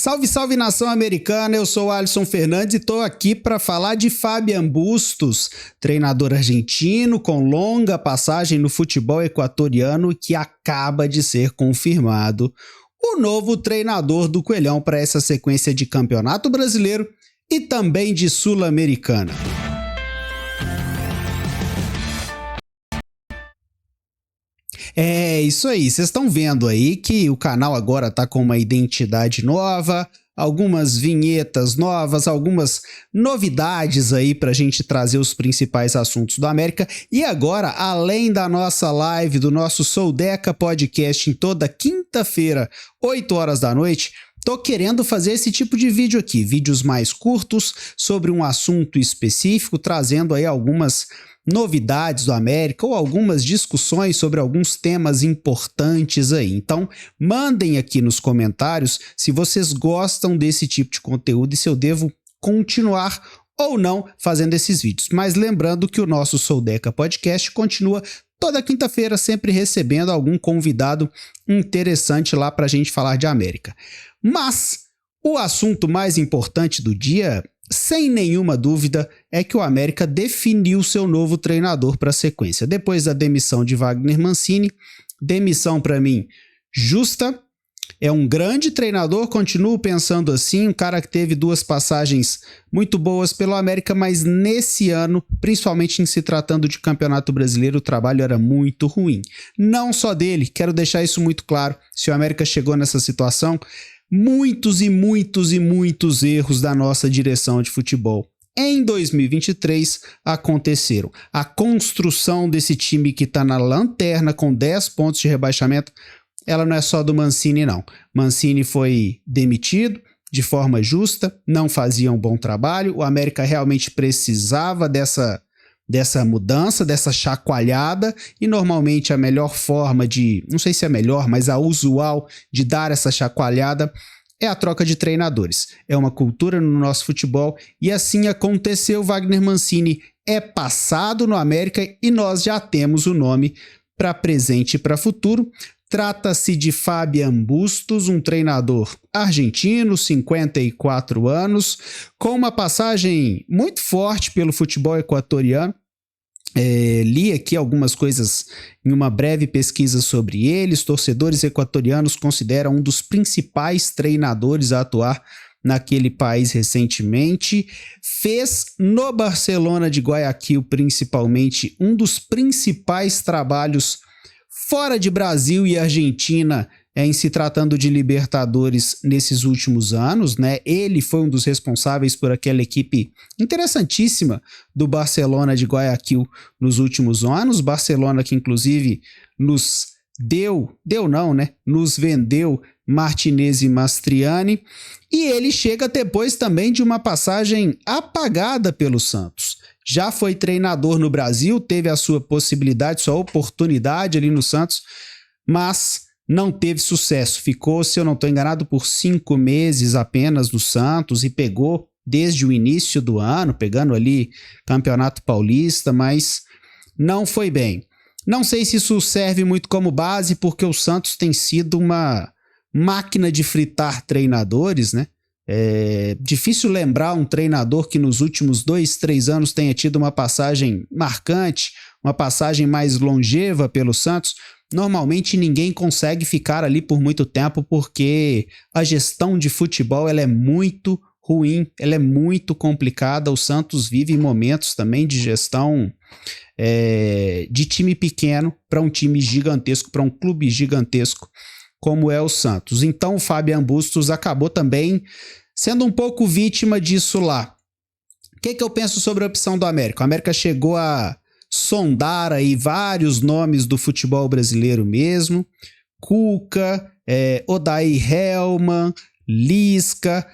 Salve, salve nação americana, eu sou o Alisson Fernandes e estou aqui para falar de Fabian Bustos, treinador argentino com longa passagem no futebol equatoriano que acaba de ser confirmado o novo treinador do Coelhão para essa sequência de Campeonato Brasileiro e também de Sul-Americana. É isso aí, vocês estão vendo aí que o canal agora tá com uma identidade nova, algumas vinhetas novas, algumas novidades aí pra gente trazer os principais assuntos do América. E agora, além da nossa live, do nosso Soldeca Podcast em toda quinta-feira, 8 horas da noite, tô querendo fazer esse tipo de vídeo aqui, vídeos mais curtos sobre um assunto específico, trazendo aí algumas novidades do América ou algumas discussões sobre alguns temas importantes aí. Então, mandem aqui nos comentários se vocês gostam desse tipo de conteúdo e se eu devo continuar ou não fazendo esses vídeos. Mas lembrando que o nosso Soldeca Podcast continua toda quinta-feira, sempre recebendo algum convidado interessante lá para a gente falar de América. Mas o assunto mais importante do dia, sem nenhuma dúvida, é que o América definiu seu novo treinador para a sequência. Depois da demissão de Wagner Mancini, demissão para mim justa, é um grande treinador, continuo pensando assim, um cara que teve duas passagens muito boas pelo América, mas nesse ano, principalmente em se tratando de Campeonato Brasileiro, o trabalho era muito ruim. Não só dele, quero deixar isso muito claro, se o América chegou nessa situação, muitos erros da nossa direção de futebol em 2023 aconteceram. A construção desse time que está na lanterna com 10 pontos de rebaixamento, ela não é só do Mancini não. Mancini foi demitido de forma justa, não fazia um bom trabalho, o América realmente precisava dessa mudança, dessa chacoalhada, e normalmente a melhor forma de, não sei se é melhor, mas a usual de dar essa chacoalhada é a troca de treinadores. É uma cultura no nosso futebol e assim aconteceu. Wagner Mancini é passado no América e nós já temos o nome para presente e para futuro. Trata-se de Fabian Bustos, um treinador argentino, 54 anos, com uma passagem muito forte pelo futebol equatoriano. Li aqui algumas coisas em uma breve pesquisa sobre ele. Os torcedores equatorianos consideram um dos principais treinadores a atuar naquele país recentemente. Fez no Barcelona de Guayaquil, principalmente, um dos principais trabalhos fora de Brasil e Argentina em se tratando de Libertadores nesses últimos anos, né? Ele foi um dos responsáveis por aquela equipe interessantíssima do Barcelona de Guayaquil nos últimos anos. Barcelona que inclusive nos nos vendeu Martinez e Mastriani, e ele chega depois também de uma passagem apagada pelo Santos. Já foi treinador no Brasil, teve a sua possibilidade, sua oportunidade ali no Santos, mas não teve sucesso. Ficou, se eu não estou enganado, por 5 meses apenas no Santos e pegou desde o início do ano, pegando ali Campeonato Paulista, mas não foi bem. Não sei se isso serve muito como base, porque o Santos tem sido uma máquina de fritar treinadores, né? É difícil lembrar um treinador que nos últimos 2, 3 anos tenha tido uma passagem marcante, uma passagem mais longeva pelo Santos. Normalmente ninguém consegue ficar ali por muito tempo porque a gestão de futebol ela é muito ruim, ela é muito complicada. O Santos vive momentos também de gestão de time pequeno para um time gigantesco, para um clube gigantesco como é o Santos. Então o Fabian Bustos acabou também sendo um pouco vítima disso lá. O que eu penso sobre a opção do América? O América chegou a sondar aí vários nomes do futebol brasileiro mesmo, Cuca, Odair Hellmann, Lisca,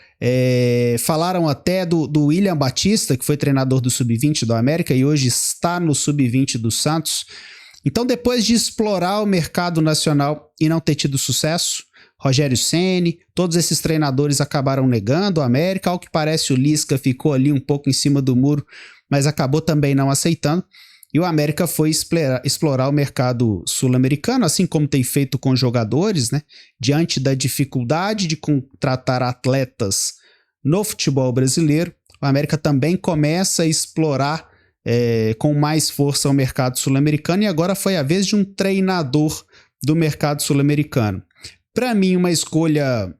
falaram até do William Batista, que foi treinador do Sub-20 do América e hoje está no Sub-20 do Santos. Então, depois de explorar o mercado nacional e não ter tido sucesso, Rogério Ceni, todos esses treinadores acabaram negando o América. Ao que parece, o Lisca ficou ali um pouco em cima do muro, mas acabou também não aceitando. e o América foi explorar o mercado sul-americano, assim como tem feito com jogadores, né? Diante da dificuldade de contratar atletas no futebol brasileiro, o América também começa a explorar com mais força o mercado sul-americano, e agora foi a vez de um treinador do mercado sul-americano. Para mim, uma escolha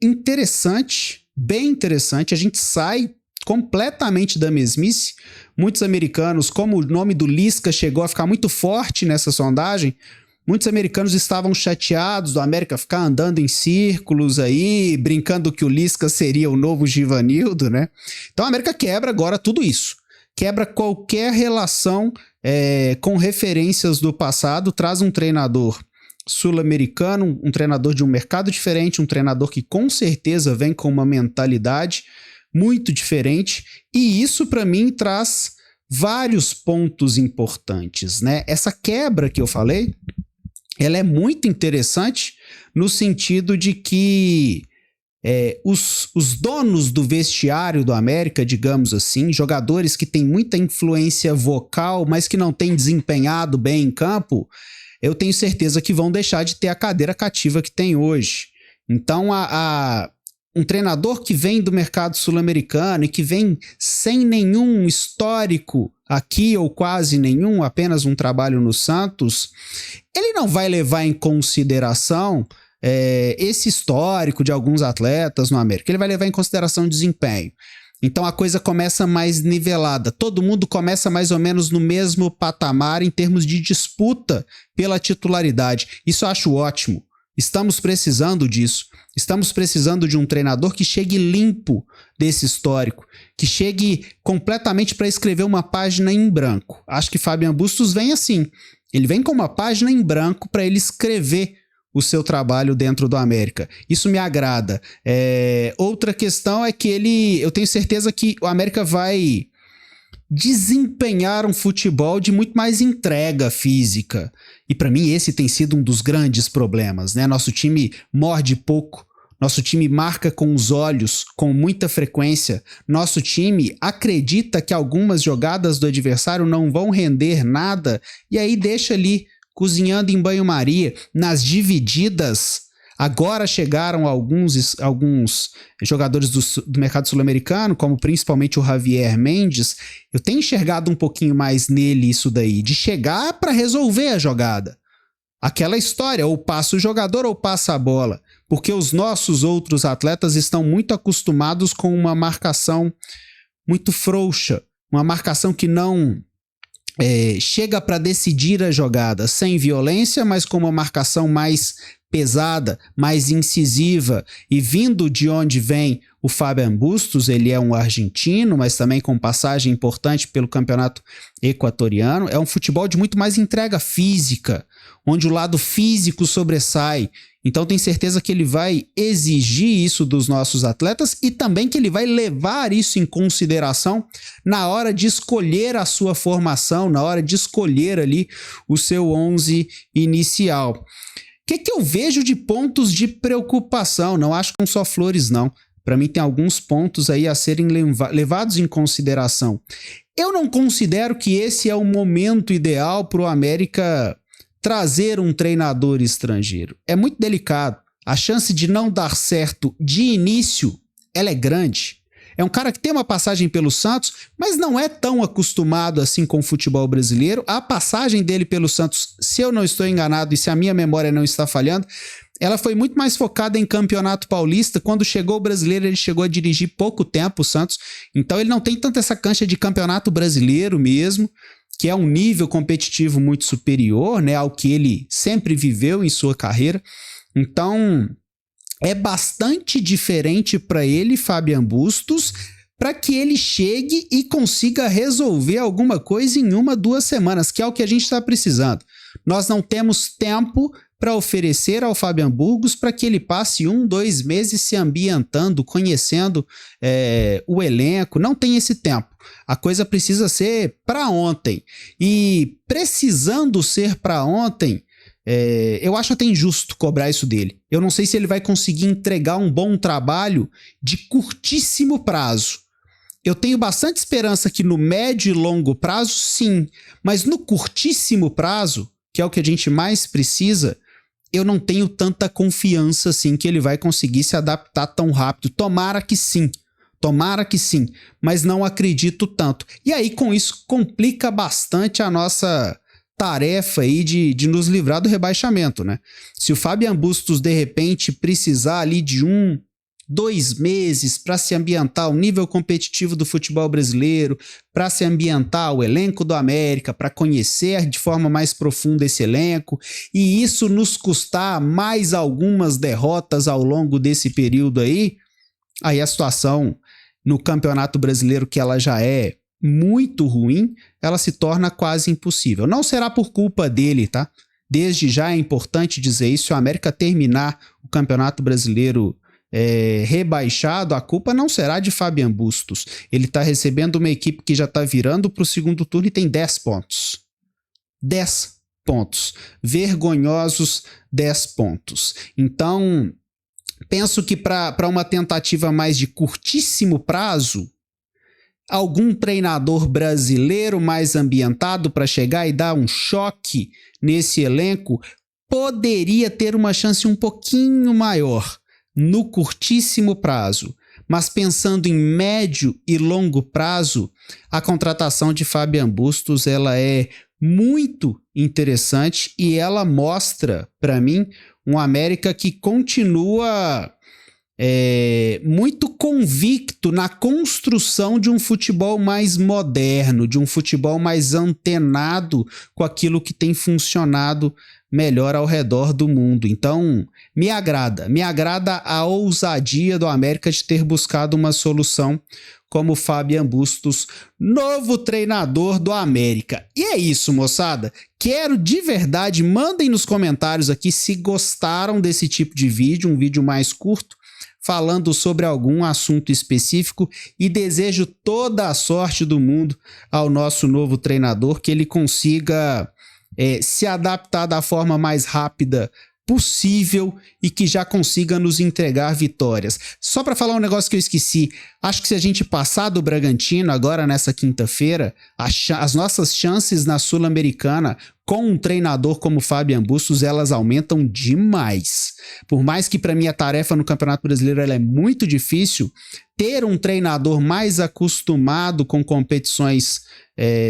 interessante, bem interessante. A gente sai completamente da mesmice. Muitos americanos, como o nome do Lisca chegou a ficar muito forte nessa sondagem, muitos americanos estavam chateados do América ficar andando em círculos aí, brincando que o Lisca seria o novo Givanildo, né? Então a América quebra agora tudo isso. Quebra qualquer relação com referências do passado, traz um treinador sul-americano, um treinador de um mercado diferente, um treinador que com certeza vem com uma mentalidade muito diferente, e isso para mim traz vários pontos importantes, né? Essa quebra que eu falei, ela é muito interessante no sentido de que os donos do vestiário do América, digamos assim, jogadores que têm muita influência vocal, mas que não têm desempenhado bem em campo, eu tenho certeza que vão deixar de ter a cadeira cativa que tem hoje. Então, um treinador que vem do mercado sul-americano e que vem sem nenhum histórico aqui, ou quase nenhum, apenas um trabalho no Santos, ele não vai levar em consideração esse histórico de alguns atletas no América. Ele vai levar em consideração o desempenho. Então a coisa começa mais nivelada. Todo mundo começa mais ou menos no mesmo patamar em termos de disputa pela titularidade. Isso eu acho ótimo. Estamos precisando disso. Estamos precisando de um treinador que chegue limpo desse histórico, que chegue completamente para escrever uma página em branco. Acho que Fabian Bustos vem assim. Ele vem com uma página em branco para ele escrever o seu trabalho dentro do América. Isso me agrada. Outra questão é que eu tenho certeza que o América vai desempenhar um futebol de muito mais entrega física. E para mim esse tem sido um dos grandes problemas, né? Nosso time morde pouco, nosso time marca com os olhos com muita frequência, nosso time acredita que algumas jogadas do adversário não vão render nada e aí deixa ali cozinhando em banho-maria. Nas divididas, agora chegaram alguns jogadores do mercado sul-americano, como principalmente o Javier Mendes. Eu tenho enxergado um pouquinho mais nele isso daí, de chegar para resolver a jogada. Aquela história, ou passa o jogador ou passa a bola, porque os nossos outros atletas estão muito acostumados com uma marcação muito frouxa, uma marcação que não chega para decidir a jogada sem violência, mas com uma marcação mais pesada, mais incisiva. E vindo de onde vem o Fabian Bustos, ele é um argentino, mas também com passagem importante pelo campeonato equatoriano, é um futebol de muito mais entrega física, onde o lado físico sobressai. Então tenho certeza que ele vai exigir isso dos nossos atletas e também que ele vai levar isso em consideração na hora de escolher a sua formação, na hora de escolher ali o seu 11 inicial. O que eu vejo de pontos de preocupação? Não acho que são só flores, não. Para mim tem alguns pontos aí a serem levados em consideração. Eu não considero que esse é o momento ideal para o América trazer um treinador estrangeiro. É muito delicado. A chance de não dar certo de início, ela é grande. É um cara que tem uma passagem pelo Santos, mas não é tão acostumado assim com o futebol brasileiro. A passagem dele pelo Santos, se eu não estou enganado e se a minha memória não está falhando, ela foi muito mais focada em Campeonato Paulista. Quando chegou o brasileiro, ele chegou a dirigir pouco tempo o Santos. Então ele não tem tanto essa cancha de Campeonato Brasileiro mesmo, que é um nível competitivo muito superior, né, ao que ele sempre viveu em sua carreira. Então é bastante diferente para ele, Fabian Bustos, para que ele chegue e consiga resolver alguma coisa em 1-2 semanas, que é o que a gente está precisando. Nós não temos tempo para oferecer ao Fabian Bustos para que ele passe 1-2 meses se ambientando, conhecendo o elenco. Não tem esse tempo. A coisa precisa ser para ontem. E precisando ser para ontem, eu acho até injusto cobrar isso dele. Eu não sei se ele vai conseguir entregar um bom trabalho de curtíssimo prazo. Eu tenho bastante esperança que no médio e longo prazo, sim, mas no curtíssimo prazo, que é o que a gente mais precisa, eu não tenho tanta confiança assim que ele vai conseguir se adaptar tão rápido. Tomara que sim, mas não acredito tanto. E aí com isso complica bastante a nossa tarefa aí de nos livrar do rebaixamento, né? Se o Fabian Bustos de repente precisar ali de 2 meses para se ambientar o nível competitivo do futebol brasileiro, para se ambientar o elenco do América, para conhecer de forma mais profunda esse elenco, e isso nos custar mais algumas derrotas ao longo desse período aí a situação no Campeonato Brasileiro, que ela já é muito ruim, ela se torna quase impossível. Não será por culpa dele, tá? Desde já é importante dizer isso, se o América terminar o Campeonato Brasileiro rebaixado, a culpa não será de Fabian Bustos. Ele está recebendo uma equipe que já está virando para o segundo turno e tem 10 pontos. 10 pontos. Vergonhosos 10 pontos. Então, penso que para uma tentativa mais de curtíssimo prazo, algum treinador brasileiro mais ambientado para chegar e dar um choque nesse elenco poderia ter uma chance um pouquinho maior no curtíssimo prazo, mas pensando em médio e longo prazo, a contratação de Fabian Bustos ela é muito interessante e ela mostra para mim um América que continua muito convicto na construção de um futebol mais moderno, de um futebol mais antenado com aquilo que tem funcionado melhor ao redor do mundo. Então, me agrada a ousadia do América de ter buscado uma solução como Fabian Bustos, novo treinador do América. E é isso, moçada. Quero de verdade, mandem nos comentários aqui se gostaram desse tipo de vídeo, um vídeo mais curto, falando sobre algum assunto específico, e desejo toda a sorte do mundo ao nosso novo treinador, que ele consiga se adaptar da forma mais rápida possível e que já consiga nos entregar vitórias. Só para falar um negócio que eu esqueci, acho que se a gente passar do Bragantino agora nessa quinta-feira, as nossas chances na Sul-Americana com um treinador como Fabian Bustos, elas aumentam demais. Por mais que para mim a tarefa no Campeonato Brasileiro ela é muito difícil, ter um treinador mais acostumado com competições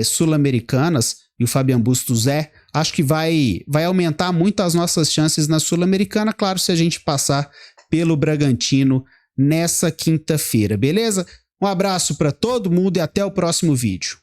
sul-americanas, e o Fabian Bustos acho que vai aumentar muito as nossas chances na Sul-Americana, claro, se a gente passar pelo Bragantino nessa quinta-feira, beleza? Um abraço para todo mundo e até o próximo vídeo.